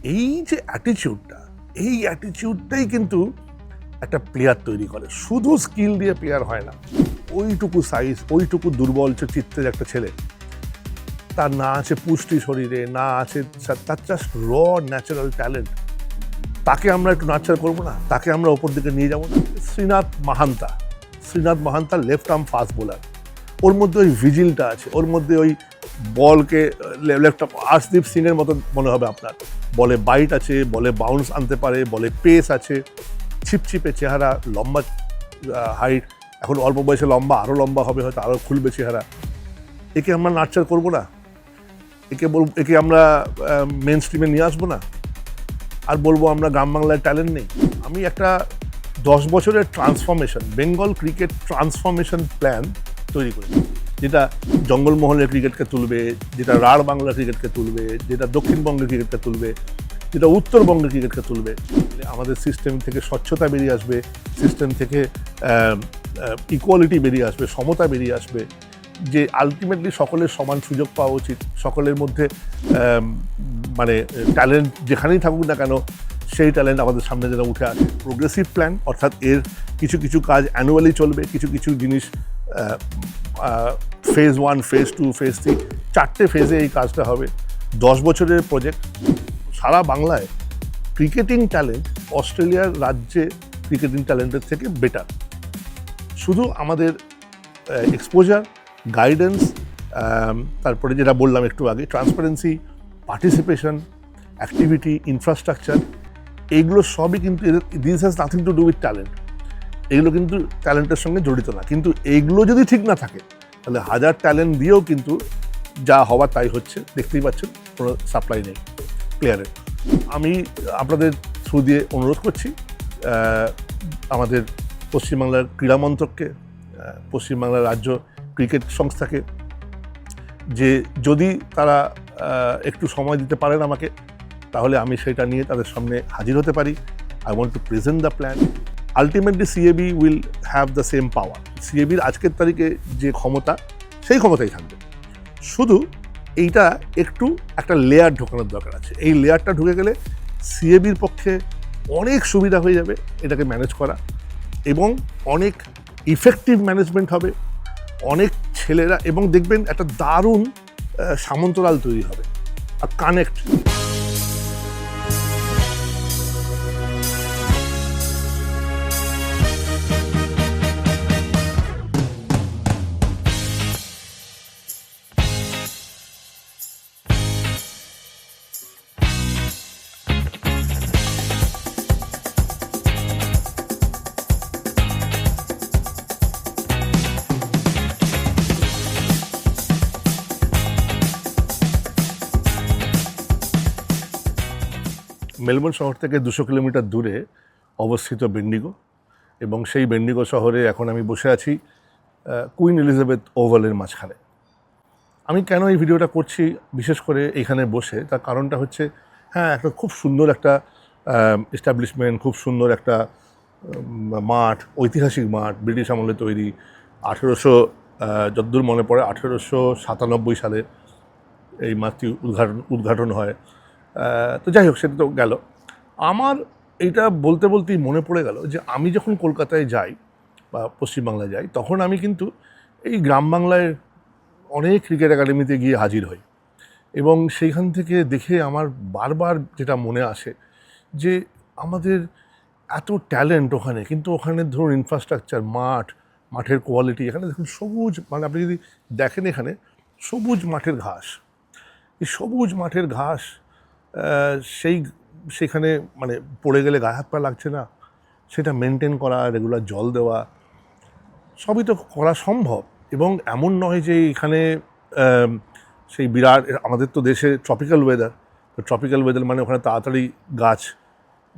এই যে অ্যাটিটিউডটা, এই অ্যাটিটিউডটাই কিন্তু একটা প্লেয়ার তৈরি করে। শুধু স্কিল দিয়ে প্লেয়ার হয় না। ওইটুকু সাইজ, ওইটুকু দুর্বল চিত্তের একটা ছেলে, তার না আছে পুষ্টি শরীরে, না আছে, তার জাস্ট র ন্যাচারাল ট্যালেন্ট, তাকে আমরা একটু নার্চার করবো না? তাকে আমরা ওপর দিকে নিয়ে যাবো না? Srinath Mahanta left arm fast bowler, ওর মধ্যে ওই ভিজিলটা আছে, ওর মধ্যে ওই বলকে লেফট আর্ম আর্শদীপ সিংয়ের মতো মনে হবে আপনার। বলে বাইট আছে, বলে বাউন্স আনতে পারে, বলে পেস আছে, ছিপছিপে চেহারা, লম্বা হাইট, এখন অল্প বয়সে লম্বা, আরও লম্বা হবে, হয়তো আরও খুলবে চেহারা। একে আমরা নার্চার করবো না? একে আমরা মেন স্ট্রিমে নিয়ে আসবো না? আর বলবো আমরা গ্রাম বাংলায় ট্যালেন্ট নেই? আমি একটা 10 বছরের transformation, Bengal cricket transformation plan তৈরি করি, যেটা জঙ্গলমহলের ক্রিকেটকে তুলবে, যেটা রাঢ় বাংলার ক্রিকেটকে তুলবে, যেটা দক্ষিণবঙ্গের ক্রিকেটকে তুলবে, যেটা উত্তরবঙ্গের ক্রিকেটকে তুলবে। আমাদের সিস্টেম থেকে স্বচ্ছতা বেরিয়ে আসবে, সিস্টেম থেকে ইকুয়ালিটি বেরিয়ে আসবে, সমতা বেরিয়ে আসবে, যে আলটিমেটলি সকলের সমান সুযোগ পাওয়া উচিত, সকলের মধ্যে মানে ট্যালেন্ট যেখানেই থাকুক না কেন সেই ট্যালেন্ট আমাদের সামনে যেন উঠে আসে। প্রোগ্রেসিভ প্ল্যান, অর্থাৎ এর কিছু কিছু কাজ অ্যানুয়ালি চলবে, কিছু কিছু জিনিস ফেজ 1, ফেজ 2, ফেজ 3, 4টে ফেজে এই কাজটা হবে। 10 বছরের প্রজেক্ট। সারা বাংলায় ক্রিকেটিং ট্যালেন্ট অস্ট্রেলিয়ার রাজ্যে ক্রিকেটিং ট্যালেন্টের থেকে বেটার। শুধু আমাদের এক্সপোজার, গাইডেন্স, তারপরে যেটা বললাম একটু আগে, ট্রান্সপারেন্সি, পার্টিসিপেশন, অ্যাক্টিভিটি, ইনফ্রাস্ট্রাকচার, এইগুলো সবই কিন্তু, this has nothing to do with talent. এগুলো কিন্তু ট্যালেন্টের সঙ্গে জড়িত না। কিন্তু এইগুলো যদি ঠিক না থাকে তাহলে হাজার ট্যালেন্ট দিয়েও কিন্তু যা হওয়ার তাই হচ্ছে। দেখতেই পাচ্ছেন কোনো সাপ্লাই নেই প্লেয়ারের। আমি আপনাদের থ্রু দিয়ে অনুরোধ করছি আমাদের পশ্চিমবাংলার ক্রীড়া মন্ত্রককে, পশ্চিমবাংলার রাজ্য ক্রিকেট সংস্থাকে, যে যদি তারা একটু সময় দিতে পারেন আমাকে, তাহলে আমি সেটা নিয়ে তাদের সামনে হাজির হতে পারি। I want to present the plan. Ultimately CAB will have the same power. সিএবির আজকের তারিখে যে ক্ষমতা, সেই ক্ষমতাই থাকবে। শুধু এইটা একটু একটা লেয়ার ঢোকানোর দরকার আছে। এই লেয়ারটা ঢুকে গেলে সিএবির পক্ষে অনেক সুবিধা হয়ে যাবে এটাকে ম্যানেজ করা, এবং অনেক ইফেক্টিভ ম্যানেজমেন্ট হবে। অনেক ছেলেরা, এবং দেখবেন একটা দারুণ সামন্তরাল তৈরি হবে, আর কানেক্ট। মেলবোর্ন শহর থেকে 200 কিলোমিটার দূরে অবস্থিত বেন্ডিগো, এবং সেই বেন্ডিগো শহরে এখন আমি বসে আছি কুইন এলিজাবেথ ওভালের মাঝখানে। আমি কেন এই ভিডিওটা করছি বিশেষ করে এখানে বসে, তার কারণটা হচ্ছে, হ্যাঁ, একটা খুব সুন্দর একটা এস্টাবলিশমেন্ট, খুব সুন্দর একটা মাঠ, ঐতিহাসিক মাঠ, ব্রিটিশ আমলে তৈরি। 1800 যতদূর মনে পড়ে 1897 সালে এই মাঠটি উদ্ঘাটন হয়। তো যাই হোক, সেটা তো গেল। আমার এইটা বলতে বলতেই মনে পড়ে গেল যে আমি যখন কলকাতায় যাই বা পশ্চিমবাংলায় যাই, তখন আমি কিন্তু এই গ্রাম বাংলায় অনেক ক্রিকেট একাডেমিতে গিয়ে হাজির হই, এবং সেইখান থেকে দেখে আমার বারবার যেটা মনে আসে যে আমাদের এত ট্যালেন্ট ওখানে, কিন্তু ওখানে ধরুন ইনফ্রাস্ট্রাকচার, মাঠের কোয়ালিটি, এখানে দেখুন সবুজ, মানে আপনি যদি দেখেন এখানে সবুজ মাঠের ঘাস, এই সবুজ মাঠের ঘাস সেখানে মানে পড়ে গেলে গায়ে হাত পা লাগছে না, সেটা মেনটেন করা, রেগুলার জল দেওয়া, সবই তো করা সম্ভব। এবং এমন নয় যে এখানে সেই বিরাট, আমাদের তো দেশে ট্রপিক্যাল ওয়েদার, তো ট্রপিক্যাল ওয়েদার মানে ওখানে তাড়াতাড়ি গাছ,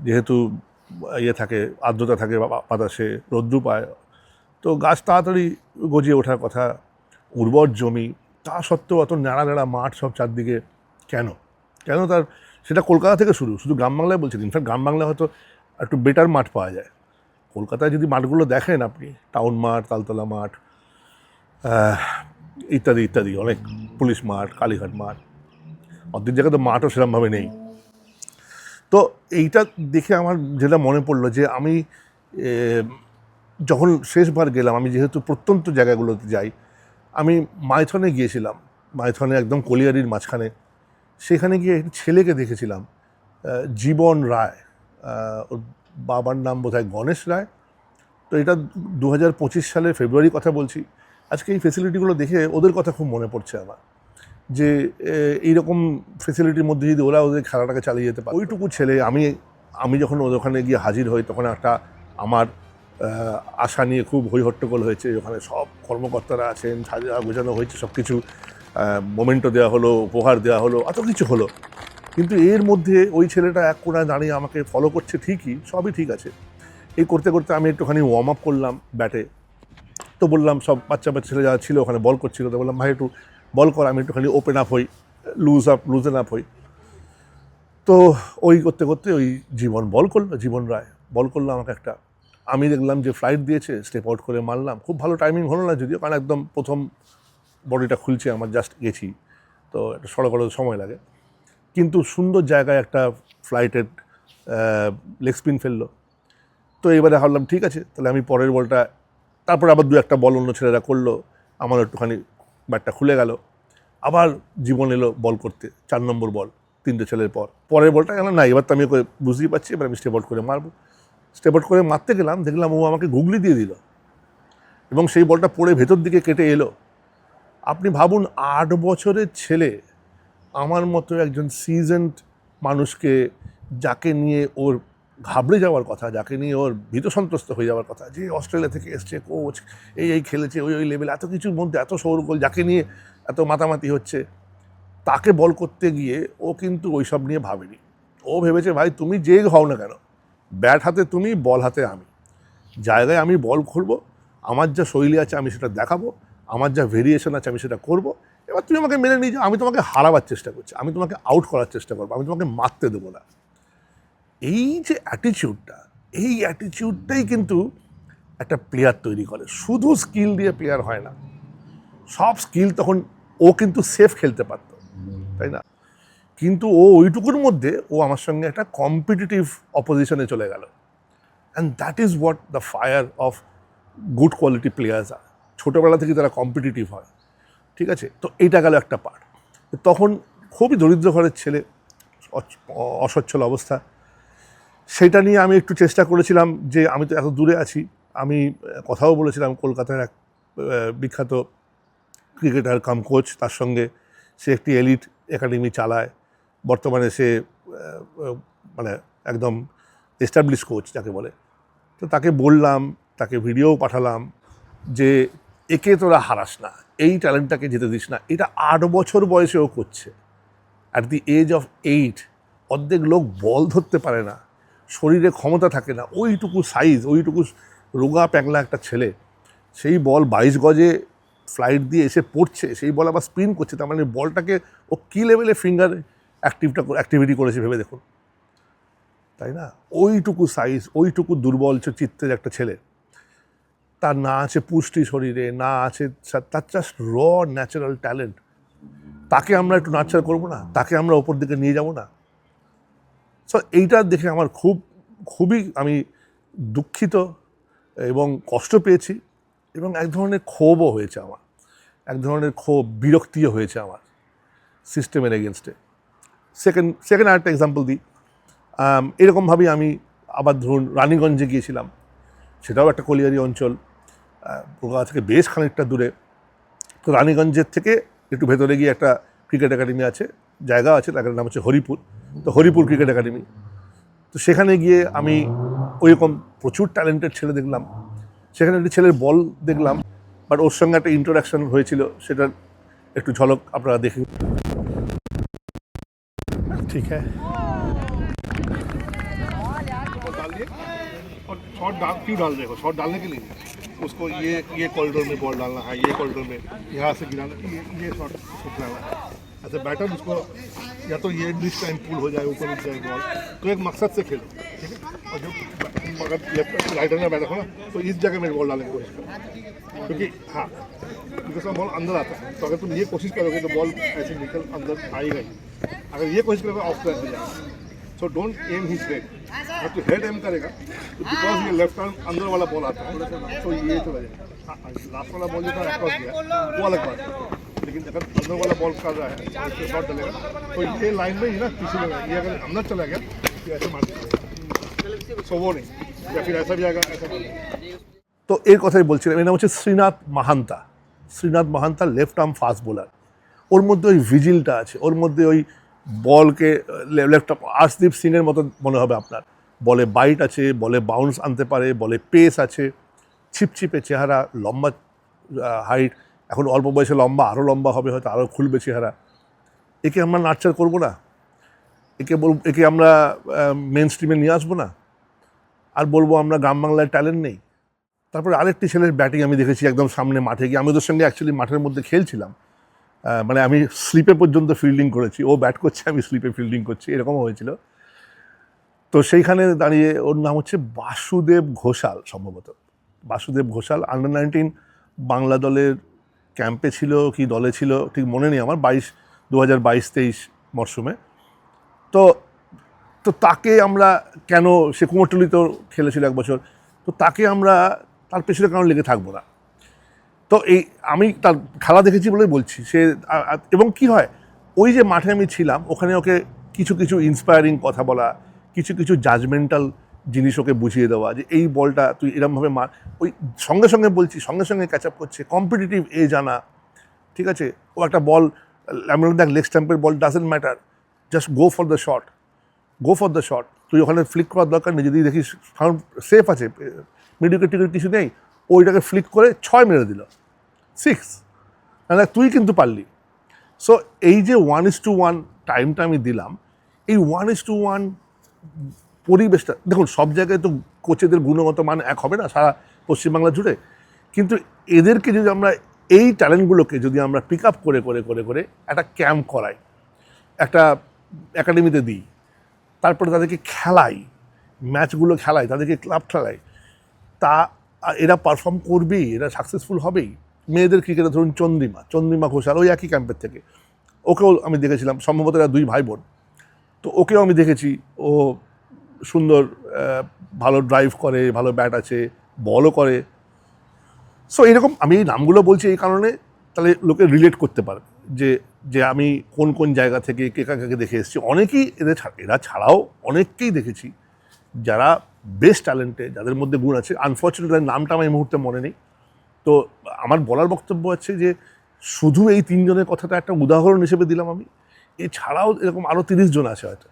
যেহেতু ইয়ে থাকে, আর্দ্রতা থাকে বাতাসে, রৌদ্র পায়, তো গাছ তাড়াতাড়ি গজিয়ে ওঠার কথা, উর্বর জমি, তা সত্ত্বেও অত ন্যাড়া ন্যাড়া মাঠ সব চারদিকে। কেন তার, সেটা কলকাতা থেকে শুধু গ্রাম বাংলায় বলছেন। ইনফ্যাক্ট গ্রাম বাংলায় হয়তো একটু বেটার মাঠ পাওয়া যায়। কলকাতায় যদি মাঠগুলো দেখেন আপনি, টাউন মাঠ, তালতলা মাঠ, ইত্যাদি ইত্যাদি, অনেক পুলিশ মাঠ, কালীঘাট মাঠ, অর্ধেক জায়গায় তো মাঠও সেরকমভাবে নেই। তো এইটা দেখে আমার যেটা মনে পড়লো যে আমি যখন শেষবার গেলাম, আমি যেহেতু প্রত্যন্ত জায়গাগুলোতে যাই, আমি মাইথনে গিয়েছিলাম, মাইথনে একদম কলিয়ারির মাঝখানে। সেখানে গিয়ে একটি ছেলেকে দেখেছিলাম, জীবন রায়, ওর বাবার নাম বোধহয় গণেশ রায়। তো এটা 2025 সালের ফেব্রুয়ারি কথা বলছি। আজকে এই ফেসিলিটিগুলো দেখে ওদের কথা খুব মনে পড়ছে আমার, যে এইরকম ফেসিলিটির মধ্যে যদি ওরা ওদের খেলাটাকে চালিয়ে যেতে পারে। ওইটুকু ছেলে, আমি যখন ওখানে গিয়ে হাজির হই, তখন একটা আমার আশা নিয়ে খুব হইহট্টগোল হয়েছে। ওখানে সব কর্মকর্তারা আছেন, সাজা গোছানো হয়েছে, সব কিছু মোমেন্টো দেওয়া হলো, উপহার দেওয়া হলো, এত কিছু হলো। কিন্তু এর মধ্যে ওই ছেলেটা এক কোণায় দাঁড়িয়ে আমাকে ফলো করছে, ঠিকই, সবই ঠিক আছে। এই করতে করতে আমি একটুখানি ওয়ার্ম আপ করলাম ব্যাটে। তো বললাম, সব বাচ্চা ছেলে যারা ছিল ওখানে বল করছিল, তো বললাম, ভাই একটু বল কর, আমি একটুখানি ওপেন আপ হই, লুজেন আপ হই। তো ওই করতে করতে ওই জীবন রায় বল করলো আমাকে একটা। আমি দেখলাম যে ফ্লাইট দিয়েছে, স্টেপ আউট করে মারলাম। খুব ভালো টাইমিং হলো না যদিও, কারণ একদম প্রথম বডিটা খুলছে আমার, জাস্ট গেছি, তো একটা সড়ক সময় লাগে। কিন্তু সুন্দর জায়গায় একটা ফ্লাইটের লেগ স্পিন ফেললো। তো এবারে ভাবলাম ঠিক আছে, তাহলে আমি পরের বলটা, তারপরে আবার দু একটা বল অন্য ছেলেরা করলো, আমার একটুখানি ব্যাটটা খুলে গেল। আবার জীবন এলো বল করতে, 4 নম্বর বল, 3টে ছেলের পরের বলটা গেলাম না, এবার তো আমি বুঝতেই পারছি, এবার আমি স্টেপ আউট করে মারবো। স্টেপ আউট করে মারতে গেলাম, দেখলাম ও আমাকে গুগলি দিয়ে দিল এবং সেই বলটা পড়ে ভেতর দিকে কেটে এলো। আপনি ভাবুন, 8 বছরের ছেলে আমার মতো একজন সিজেন্ড মানুষকে, যাকে নিয়ে ওর ঘাবড়ে যাওয়ার কথা, যাকে নিয়ে ওর ভীত সন্ত্রস্ত হয়ে যাওয়ার কথা, যে অস্ট্রেলিয়া থেকে এসছে, কোচ, এই খেলেছে, ওই লেভেল, এত কিছুর মধ্যে এত শৌরগোল, যাকে নিয়ে এত মাতামাতি হচ্ছে, তাকে বল করতে গিয়ে ও কিন্তু ওইসব নিয়ে ভাবেনি। ও ভেবেছে, ভাই তুমি যে হও না কেন, ব্যাট হাতে তুমি, বল হাতে আমি, জায়গায় আমি বল খুলবো, আমার যা শৈলী আছে আমি সেটা দেখাবো, আমার যা ভেরিয়েশন আছে আমি সেটা করবো। এবার তুমি আমাকে মেনে নিয়ে যাও, আমি তোমাকে হারাবার চেষ্টা করছি, আমি তোমাকে আউট করার চেষ্টা করবো, আমি তোমাকে মারতে দেবো না। এই যে অ্যাটিচিউডটা, এই অ্যাটিচিউডটাই কিন্তু একটা প্লেয়ার তৈরি করে। শুধু স্কিল দিয়ে প্লেয়ার হয় না, সব স্কিল তখন ও কিন্তু সেফ খেলতে পারত, তাই না? কিন্তু ও ওইটুকুর মধ্যে ও আমার সঙ্গে একটা কম্পিটিটিভ অপোজিশনে চলে গেল। And that is what the fire of good quality players আর। ছোটোবেলা থেকে তারা কম্পিটিটিভ হয়, ঠিক আছে? তো এইটা গেল একটা পার্ট। তখন খুবই দরিদ্র ঘরের ছেলে, অসচ্ছল অবস্থা, সেটা নিয়ে আমি একটু চেষ্টা করেছিলাম যে আমি তো এত দূরে আছি। আমি কথাও বলেছিলাম কলকাতার এক বিখ্যাত ক্রিকেটার কাম কোচ, তার সঙ্গে, সে একটি এলিট একাডেমি চালায়, বর্তমানে সে মানে একদম এস্টাবলিশ কোচ যাকে বলে। তো তাকে বললাম, তাকে ভিডিও পাঠালাম যে একে তোরা হারাস না, এই ট্যালেন্টটাকে যেতে দিস না। এটা 8 বছর বয়সেও করছে, অ্যাট দি এজ অফ 8। অর্ধেক লোক বল ধরতে পারে না, শরীরে ক্ষমতা থাকে না, ওইটুকু সাইজ, ওইটুকু রোগা প্যাংলা একটা ছেলে, সেই বল 22 গজে ফ্লাইট দিয়ে এসে পড়ছে, সেই বল আবার স্পিন করছে। তার মানে বলটাকে ও কী লেভেলে ফিঙ্গার অ্যাক্টিভিটি করেছে ভেবে দেখুন, তাই না? ওইটুকু সাইজ, ওইটুকু দুর্বল চিত্তের একটা ছেলে, তার না আছে পুষ্টি শরীরে, না আছে, তার জাস্ট র ন্যাচারাল ট্যালেন্ট। তাকে আমরা একটু নার্চার করবো না? তাকে আমরা ওপর দিকে নিয়ে যাব না? সো এইটা দেখে আমার খুবই আমি দুঃখিত এবং কষ্ট পেয়েছি, এবং এক ধরনের ক্ষোভও হয়েছে আমার, এক ধরনের বিরক্তিও হয়েছে আমার সিস্টেমের এগেনস্টে। সেকেন্ড আরেকটা এক্সাম্পল দিই। এরকমভাবেই আমি আবার ধরুন রানীগঞ্জে গিয়েছিলাম, সেটাও একটা কলিয়ারি অঞ্চল, কলকাতা থেকে বেশ খানিকটা দূরে। তো রানীগঞ্জের থেকে একটু ভেতরে গিয়ে একটা ক্রিকেট একাডেমি আছে, জায়গা আছে, তার নাম হচ্ছে হরিপুর। তো হরিপুর ক্রিকেট একাডেমি, তো সেখানে গিয়ে আমি ওইরকম প্রচুর ট্যালেন্টেড ছেলে দেখলাম। সেখানে একটি ছেলের বল দেখলাম, বাট ওর সঙ্গে একটা ইন্টারাকশন হয়েছিল, সেটার একটু ঝলক আপনারা দেখুন। ঠিক হ্যাঁ, शॉट डाल क्यों डाल देखो, शॉट डालने के लिए उसको ये कॉरिडोर में बॉल डालना है, ये कॉरिडोर में यहाँ से गिराना, ये शॉट डालना है। ऐसे बैटर उसको या तो ये डिस टाइम पुल हो जाए, ऊपर उठ जाए बॉल, तो एक मकसद से खेलो, ठीक है? और जो अगर लेफ्ट राइटर में बैठा हो ना, तो इस जगह में बॉल डालने की कोशिश करो, क्योंकि हाँ, क्योंकि उसमें बॉल अंदर आता है। तो अगर तुम ये कोशिश करोगे तो बॉल ऐसे निकल अंदर आएगा ही। अगर ये कोशिश करोगे ऑफ ट्रैक हो जाएगा। So don't aim his head. जब तू head aim करेगा, तो because ये left arm अंदर वाला बॉल आता है, तो ये चला जाएगा. लास्ट वाला बॉल जो था क्रॉस गया, वो अलग बात है. लेकिन अगर अंदर वाला बॉल कर रहा है, इससे शॉट डलेगा, तो ये लाइन में ही ना पीछे लगा. ये अगर अंदर चला गया, तो ऐसे मार देगा. So वो नहीं, या फिर ऐसा भी आएगा, ऐसा भी आएगा. তো এর কথাই বলছিলাম, এর নাম হচ্ছে Srinath Mahanta. Srinath Mahanta left arm fast bowler. ওর মধ্যে ওই ভিজিলটা আছে, ওর মধ্যে ওই বলকে লেফট আর্ম আর্শদীপ সিংয়ের মতো মনে হবে আপনার। বলে বাইট আছে, বলে বাউন্স আনতে পারে, বলে পেস আছে, ছিপছিপে চেহারা, লম্বা হাইট, এখন অল্প বয়সে লম্বা, আরও লম্বা হবে, হয়তো আরও খুলবে চেহারা। একে আমরা নার্চার করবো না? একে আমরা মেন স্ট্রিমে নিয়ে আসবো না? আর বলবো আমরা গ্রাম বাংলায় ট্যালেন্ট নেই? তারপরে আরেকটি ছেলের ব্যাটিং আমি দেখেছি একদম সামনে মাঠে গিয়ে। আমি ওদের সঙ্গে অ্যাকচুয়ালি মাঠের মধ্যে খেলছিলাম, মানে আমি স্লিপে পর্যন্ত ফিল্ডিং করেছি। ও ব্যাট করছে, আমি স্লিপে ফিল্ডিং করছি, এরকমও হয়েছিল। তো সেইখানে দাঁড়িয়ে, ওর নাম হচ্ছে বাসুদেব ঘোষাল সম্ভবত। বাসুদেব ঘোষাল আন্ডার-19 বাংলা দলের ক্যাম্পে ছিল কি দলে ছিল ঠিক মনে নেই আমার, 2022-23 মরশুমে। তো তো তাকে আমরা কেন, সে কুমোরটুলিতেও খেলেছিল এক বছর, তো তাকে আমরা তার পেছনে কারণ লেগে থাকবো না। তো এই আমি তার খেলা দেখেছি বলেই বলছি। সে এবং কি হয়, ওই যে মাঠে আমি ছিলাম, ওখানে ওকে কিছু কিছু ইন্সপায়ারিং কথা বলা, কিছু কিছু জাজমেন্টাল জিনিস ওকে বুঝিয়ে দেওয়া, যে এই বলটা তুই এরমভাবে মার। ওই সঙ্গে সঙ্গে বলছি, সঙ্গে সঙ্গে ক্যাচ আপ করছে, কম্পিটিটিভ এজ আনা, ঠিক আছে। ও একটা বল, আমি দেখ লেগ স্ট্যাম্পের বল, doesn't matter, just go for the shot, go for the shot. তুই ওখানে ফ্লিক করার দরকার নেই, যদি দেখিস সেফ আছে, মিডিকেট টিকেট কিছু নেই, ওইটাকে ফ্লিক করে 6 মেরে দিল, 6, না তুই কিন্তু পারলি। সো এই যে 1:1 টাইমটা আমি দিলাম, এই 1:1 পরিবেশটা দেখুন, সব জায়গায় তো কোচেদের গুণগত মান এক হবে না সারা পশ্চিমবাংলা জুড়ে, কিন্তু এদেরকে যদি আমরা, এই ট্যালেন্টগুলোকে যদি আমরা পিক আপ করে করে করে করে একটা ক্যাম্প করাই, একটা একাডেমিতে দিই, তারপরে তাদেরকে খেলাই, ম্যাচগুলো খেলাই, তাদেরকে ক্লাব খেলাই, তা এরা পারফর্ম করবেই, এরা সাকসেসফুল হবেই। মেয়েদের ক্রিকেটে ধরুন চন্দ্রিমা ঘোষাল, ওই একই ক্যাম্পের থেকে, ওকেও আমি দেখেছিলাম, সম্ভবত এরা 2 ভাই বোন। তো ওকেও আমি দেখেছি, ও সুন্দর, ভালো ড্রাইভ করে, ভালো ব্যাট আছে, বলও করে। সো এরকম আমি এই নামগুলো বলছি এই কারণে, তাহলে লোকে রিলেট করতে পারবে যে যে আমি কোন কোন জায়গা থেকে কে কাকে দেখে এসেছি। অনেকেই এরা ছাড়াও অনেককেই দেখেছি যারা বেশ ট্যালেন্টেড, যাদের মধ্যে গুণ আছে। আনফর্চুনেটলি নামটা আমার এই মুহূর্তে মনে নেই। তো আমার বলার বক্তব্য আছে যে শুধু এই 3 জনের কথাটা একটা উদাহরণ হিসেবে দিলাম আমি, এছাড়াও এরকম আরও 30 জন আছে হয়তো।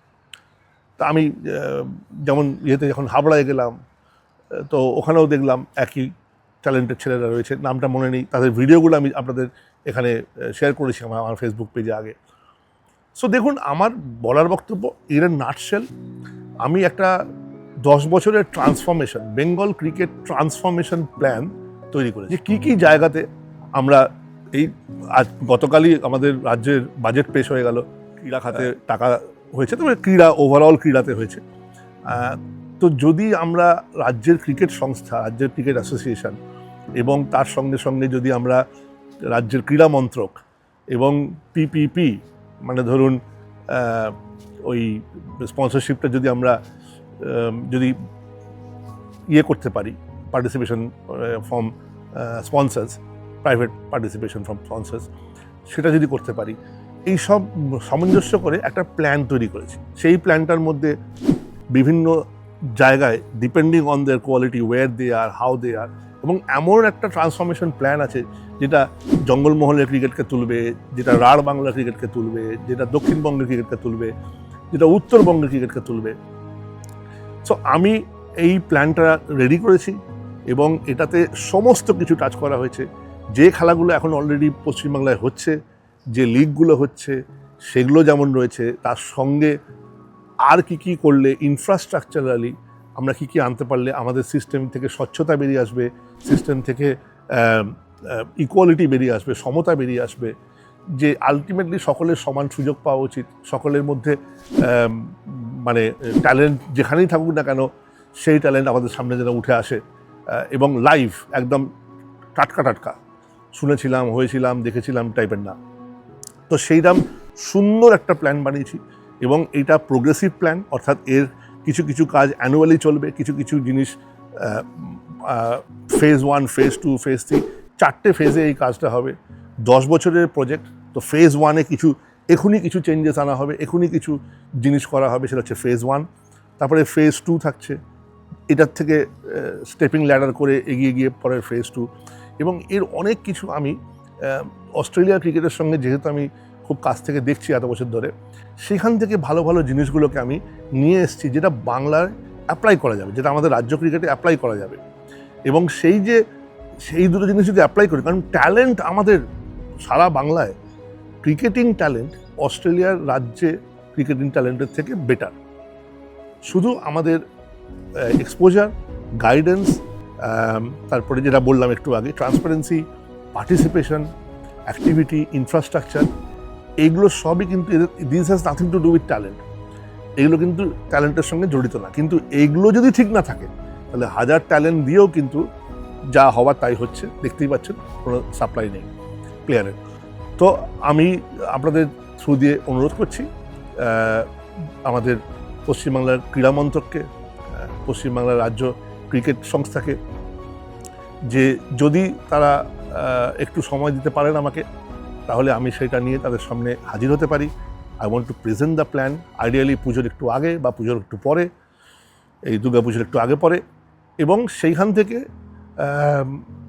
তা আমি যেমন ইয়েতে যখন হাবড়ায় গেলাম, তো ওখানেও দেখলাম একই ট্যালেন্টেড ছেলেরা রয়েছে, নামটা মনে নেই, তাদের ভিডিওগুলো আমি আপনাদের এখানে শেয়ার করেছি আমার ফেসবুক পেজে আগে। সো দেখুন, আমার বলার বক্তব্য এর নাটশেল, আমি একটা 10 বছরের transformation, Bengal cricket transformation plan তৈরি করেছি। যে কী কী জায়গাতে আমরা, এই আজ গতকালই আমাদের রাজ্যের বাজেট পেশ হয়ে গেল, ক্রীড়া খাতে টাকা হয়েছে, তবে ক্রীড়া ওভারঅল ক্রীড়াতে হয়েছে। তো যদি আমরা রাজ্যের ক্রিকেট সংস্থা, রাজ্যের ক্রিকেট অ্যাসোসিয়েশন, এবং তার সঙ্গে সঙ্গে যদি আমরা রাজ্যের ক্রীড়া মন্ত্রক এবং পিপিপি, মানে ধরুন ওই স্পন্সরশিপটা যদি আমরা যদি ইয়ে করতে পারি, participation from sponsors, private participation from sponsors, সেটা যদি করতে পারি, এই সব সামঞ্জস্য করে একটা প্ল্যান তৈরি করেছি। সেই প্ল্যানটার মধ্যে বিভিন্ন জায়গায়, depending on their quality, where they are, how they are, এবং এমন একটা ট্রান্সফরমেশন প্ল্যান আছে যেটা জঙ্গলমহলের ক্রিকেটকে তুলবে, যেটা রাঢ় বাংলা ক্রিকেটকে তুলবে, যেটা দক্ষিণবঙ্গের ক্রিকেটকে তুলবে, যেটা উত্তরবঙ্গের ক্রিকেটকে তুলবে। সো আমি এই প্ল্যানটা রেডি করেছি এবং এটাতে সমস্ত কিছু টাচ করা হয়েছে। যে খেলাগুলো এখন অলরেডি পশ্চিমবাংলায় হচ্ছে, যে লিগগুলো হচ্ছে, সেগুলো যেমন রয়েছে, তার সঙ্গে আর কি করলে ইনফ্রাস্ট্রাকচারালি আমরা কি আনতে পারলে আমাদের সিস্টেম থেকে স্বচ্ছতা বেরিয়ে আসবে, সিস্টেম থেকে ইকুয়ালিটি বেরিয়ে আসবে, সমতা বেরিয়ে আসবে, যে আলটিমেটলি সকলের সমান সুযোগ পাওয়া উচিত, সকলের মধ্যে মানে ট্যালেন্ট যেখানেই থাকুক না কেন, সেই ট্যালেন্ট আমাদের সামনে যেন উঠে আসে, এবং লাইভ, একদম টাটকা শুনেছিলাম, হয়েছিলাম, দেখেছিলাম টাইপের না। তো সেইরকম সুন্দর একটা প্ল্যান বানিয়েছি এবং এটা প্রোগ্রেসিভ প্ল্যান, অর্থাৎ এর কিছু কিছু কাজ অ্যানুয়ালি চলবে, কিছু কিছু জিনিস ফেজ 1, ফেজ 2, ফেজ 3 4টে ফেজে এই কাজটা হবে। 10 বছরের প্রজেক্ট, তো ফেজ 1-এ এখনই কিছু চেঞ্জেস আনা হবে, এখনই কিছু জিনিস করা হবে, সেটা হচ্ছে ফেজ 1। তারপরে ফেজ 2 থাকছে, এটার থেকে স্টেপিং ল্যাডার করে এগিয়ে গিয়ে পরের ফেজ 2। এবং এর অনেক কিছু আমি অস্ট্রেলিয়া ক্রিকেটের সঙ্গে যেহেতু আমি খুব কাছ থেকে দেখছি এত বছর ধরে, সেখান থেকে ভালো ভালো জিনিসগুলোকে আমি নিয়ে এসেছি যেটা বাংলায় অ্যাপ্লাই করা যাবে, যেটা আমাদের রাজ্য ক্রিকেটে অ্যাপ্লাই করা যাবে। এবং সেই দুটো জিনিস যদি অ্যাপ্লাই করি, কারণ ট্যালেন্ট আমাদের সারা বাংলায় ক্রিকেটিং ট্যালেন্ট অস্ট্রেলিয়ার রাজ্যে ক্রিকেটিং ট্যালেন্টের থেকে বেটার। শুধু আমাদের এক্সপোজার, গাইডেন্স, তারপরে যেটা বললাম একটু আগে, ট্রান্সপারেন্সি, পার্টিসিপেশন, অ্যাক্টিভিটি, ইনফ্রাস্ট্রাকচার, এইগুলো সবই কিন্তু this has nothing to do with talent. এগুলো কিন্তু ট্যালেন্টের সঙ্গে জড়িত না। কিন্তু এইগুলো যদি ঠিক না থাকে তাহলে হাজার ট্যালেন্ট দিয়েও কিন্তু যা হওয়ার তাই হচ্ছে, দেখতেই পাচ্ছেন কোনো সাপ্লাই নেই প্লেয়ারের। তো আমি আপনাদের থ্রু দিয়ে অনুরোধ করছি আমাদের পশ্চিমবাংলার ক্রীড়া মন্ত্রককে, পশ্চিমবাংলার রাজ্য ক্রিকেট সংস্থাকে, যে যদি তারা একটু সময় দিতে পারেন আমাকে, তাহলে আমি সেটা নিয়ে তাদের সামনে হাজির হতে পারি। I want to present the plan, ideally পুজোর একটু আগে বা পুজোর একটু পরে, এই দুর্গা পুজোর একটু আগে পরে। এবং সেইখান থেকে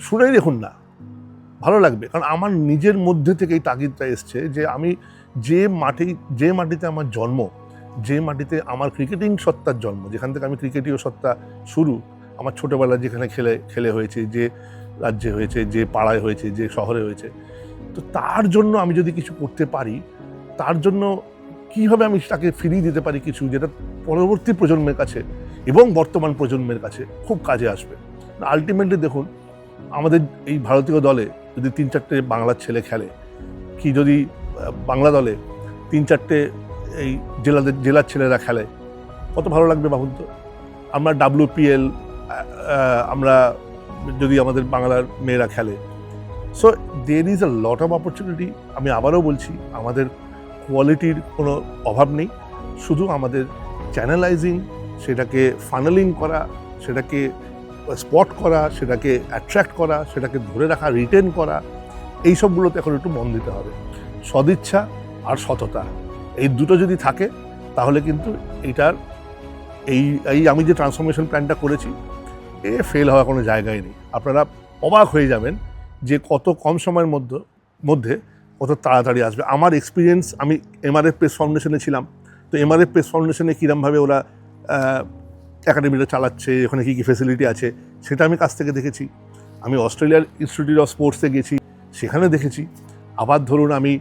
শুনেই দেখুন না, ভালো লাগবে। কারণ আমার নিজের মধ্যে থেকে এই তাগিদটা এসছে যে আমি যে মাটিতে আমার জন্ম, যে মাটিতে আমার ক্রিকেটিং সত্তার জন্ম, যেখান থেকে আমি ক্রিকেটীয় সত্তা শুরু, আমার ছোটোবেলা যেখানে খেলে হয়েছে, যে রাজ্যে হয়েছে, যে পাড়ায় হয়েছে, যে শহরে হয়েছে, তো তার জন্য আমি যদি কিছু করতে পারি, তার জন্য কীভাবে আমি তাকে ফিরিয়ে দিতে পারি কিছু, যেটা পরবর্তী প্রজন্মের কাছে এবং বর্তমান প্রজন্মের কাছে খুব কাজে আসবে। আলটিমেটলি দেখুন, আমাদের এই ভারতীয় দলে যদি 3-4টে বাংলার ছেলে খেলে, কি যদি বাংলা দলে 3-4টে এই জেলার ছেলেরা খেলে, কত ভালো লাগবে ভাবুন তো। আমরা WPL, আমরা যদি আমাদের বাংলার মেয়েরা খেলে, so there is a lot of opportunity. আমি আবারও বলছি, আমাদের কোয়ালিটির কোনো অভাব নেই, শুধু আমাদের চ্যানেলাইজিং, সেটাকে ফানেলিং করা, সেটাকে স্পট করা, সেটাকে অ্যাট্রাক্ট করা, সেটাকে ধরে রাখা, রিটেন করা, এই সবগুলোতে এখন একটু মন দিতে হবে। সদিচ্ছা আর সততা, এই দুটো যদি থাকে তাহলে কিন্তু এইটার এই আমি যে ট্রান্সফরমেশন প্ল্যানটা করেছি, ফেল হওয়ার কোনো জায়গায় নেই। আপনারা অবাক হয়ে যাবেন যে কত কম সময়ের মধ্যে কত তাড়াতাড়ি আসবে। আমার এক্সপিরিয়েন্স, আমি MRF প্রেস ফাউন্ডেশনে ছিলাম, তো MRF প্রেস ফাউন্ডেশনে কীরমভাবে ওরা একাডেমিটা চালাচ্ছে, ওখানে কী কী ফেসিলিটি আছে, সেটা আমি কাছ থেকে দেখেছি। আমি অস্ট্রেলিয়ার ইনস্টিটিউট অফ স্পোর্টসে গেছি, সেখানে দেখেছি। আবার ধরুন আমি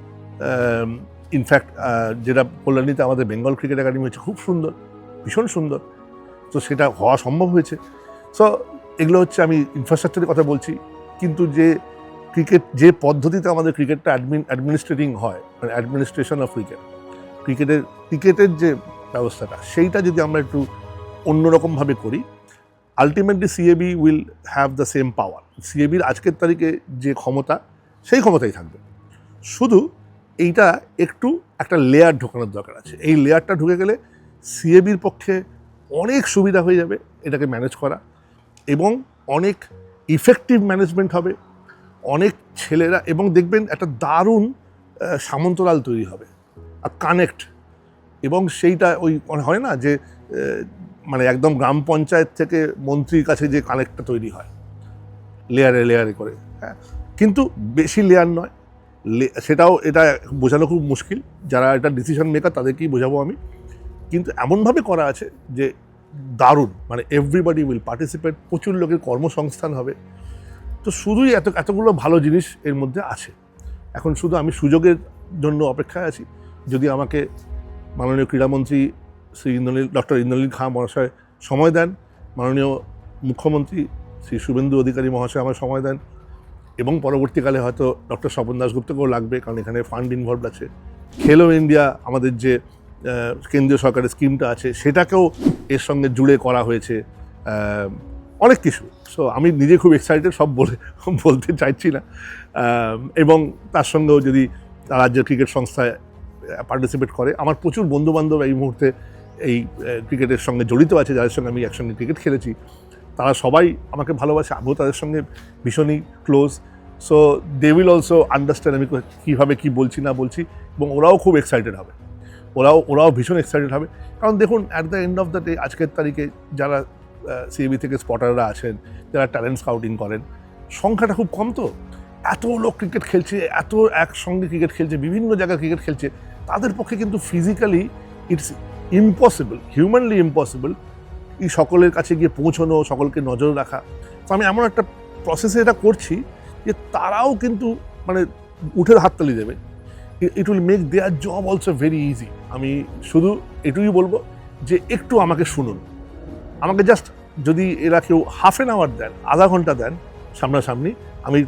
ইনফ্যাক্ট যেটা কল্যাণীতে আমাদের বেঙ্গল ক্রিকেট একাডেমি হচ্ছে, খুব সুন্দর, ভীষণ সুন্দর, তো সেটা হওয়া সম্ভব হয়েছে। সো এগুলো হচ্ছে, আমি ইনফ্রাস্ট্রাকচারের কথা বলছি, কিন্তু যে পদ্ধতিতে আমাদের ক্রিকেটটা অ্যাডমিনিস্ট্রেটিং হয়, মানে অ্যাডমিনিস্ট্রেশন অফ ক্রিকেটের যে ব্যবস্থাটা, সেইটা যদি আমরা একটু অন্যরকমভাবে করি, ultimately CAB will have the same power. CABর আজকের তারিখে যে ক্ষমতা, সেই ক্ষমতাই থাকবে, শুধু এইটা একটু একটা লেয়ার ঢোকানোর দরকার আছে। এই লেয়ারটা ঢুকে গেলে CABর পক্ষে অনেক সুবিধা হয়ে যাবে এটাকে ম্যানেজ করা, এবং অনেক ইফেক্টিভ ম্যানেজমেন্ট হবে, অনেক ছেলেরা, এবং দেখবেন একটা দারুণ সামন্তরাল তৈরি হবে আর কানেক্ট। এবং সেইটা ওই হয় না যে মানে একদম গ্রাম পঞ্চায়েত থেকে মন্ত্রীর কাছে যে কানেক্টটা তৈরি হয় লেয়ারে করে, হ্যাঁ, কিন্তু বেশি লেয়ার নয়, এটা বোঝানো খুব মুশকিল, যারা এটা ডিসিশন মেকার তাদেরকেই বোঝাবো আমি। কিন্তু এমনভাবে করা আছে যে দারুণ, মানে এভরিবডি উইল পার্টিসিপেট, প্রচুর লোকের কর্মসংস্থান হবে। তো শুধুই এতগুলো ভালো জিনিস এর মধ্যে আছে। এখন শুধু আমি সুযোগের জন্য অপেক্ষায় আছি। যদি আমাকে মাননীয় ক্রীড়ামন্ত্রী শ্রী ডক্টর ইন্দ্রনীল খাঁ মহাশয় সময় দেন, মাননীয় মুখ্যমন্ত্রী শ্রী শুভেন্দু অধিকারী মহাশয় আমার সময় দেন, এবং পরবর্তীকালে হয়তো ডক্টর স্বপন দাশগুপ্তকেও লাগবে, কারণ এখানে ফান্ড ইনভলভড আছে। খেলো ইন্ডিয়া, আমাদের যে কেন্দ্রীয় সরকারের স্কিমটা আছে, সেটাকেও এর সঙ্গে জুড়ে করা হয়েছে, অনেক কিছু। সো আমি নিজে খুব এক্সাইটেড, সব বলতে চাইছি না। এবং তার সঙ্গেও যদি রাজ্যের ক্রিকেট সংস্থায় পার্টিসিপেট করে। আমার প্রচুর বন্ধুবান্ধব এই মুহূর্তে এই ক্রিকেটের সঙ্গে জড়িত আছে, যাদের সঙ্গে আমি একসঙ্গে ক্রিকেট খেলেছি। তারা সবাই আমাকে ভালোবাসে, আমিও তাদের সঙ্গে ভীষণই close. So they will also understand আমি কীভাবে কী বলছি না বলছি, এবং ওরাও খুব এক্সাইটেড হবে, ওরাও ভীষণ এক্সাইটেড হবে। কারণ দেখুন, at the end of the day আজকের তারিখে যারা সিএবি থেকে স্পটাররা আছেন, যারা ট্যালেন্ট স্কাউটিং করেন, সংখ্যাটা খুব কম। তো এত লোক ক্রিকেট খেলছে, এত একসঙ্গে ক্রিকেট খেলছে, বিভিন্ন জায়গায় ক্রিকেট খেলছে, তাদের পক্ষে কিন্তু physically it's impossible, humanly impossible এই সকলের কাছে গিয়ে পৌঁছানো, সকলকে নজর রাখা। তো আমি এমন একটা প্রসেসে এটা করছি যে তারাও কিন্তু মানে উঠে হাততালি দেবে। It will make their job also very easy. আমি শুধু এটুকুই বলবো যে একটু আমাকে শুনুন, আমাকে জাস্ট যদি এরা কেউ হাফ অ্যান আওয়ার দেন, আধা ঘন্টা দেন সামনাসামনি, আমি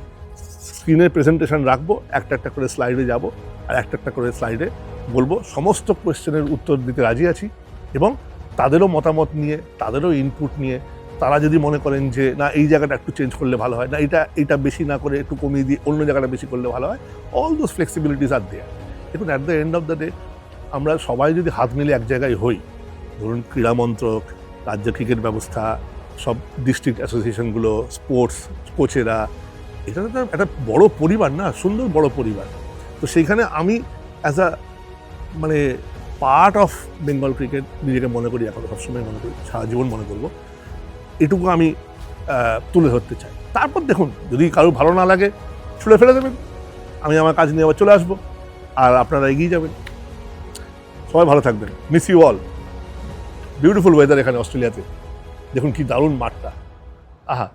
স্ক্রিনের প্রেজেন্টেশন রাখবো, একটা একটা করে স্লাইডে যাব, আর একটা একটা করে স্লাইডে বলবো, সমস্ত কোয়েশ্চেনের উত্তর দিতে রাজি আছি। এবং তাদেরও মতামত নিয়ে, তাদেরও ইনপুট নিয়ে, তারা যদি মনে করেন যে না এই জায়গাটা একটু চেঞ্জ করলে ভালো হয়, না এটা বেশি না করে একটু কমিয়ে দিয়ে অন্য জায়গাটা বেশি করলে ভালো হয়, অল দোজ ফ্লেক্সিবিলিটিস আর দেয়ার। দেখুন, at the end of the day আমরা সবাই যদি হাত মিলে এক জায়গায় হই, ধরুন ক্রীড়া মন্ত্রক, রাজ্য ক্রিকেট ব্যবস্থা, সব ডিস্ট্রিক্ট অ্যাসোসিয়েশনগুলো, স্পোর্টস কোচেরা, এটা তো একটা বড় পরিবার না, সুন্দর বড় পরিবার। তো সেইখানে আমি অ্যাজ আ মানে পার্ট অফ বেঙ্গল ক্রিকেট নিজেকে মনে করি, এখন সবসময় মনে করি, সারা জীবন মনে করবো, এটুকু আমি তুলে ধরতে চাই। তারপর দেখুন, যদি কারো ভালো না লাগে ছুঁড়ে ফেলে দেবেন, আমি আমার কাজ নিয়ে আবার চলে আসবো, আর আপনারা এগিয়ে যাবেন। সবাই ভালো থাকবেন। Miss you all. Beautiful weather এখানে অস্ট্রেলিয়াতে, দেখুন কি দারুণ মাঠটা, আহা।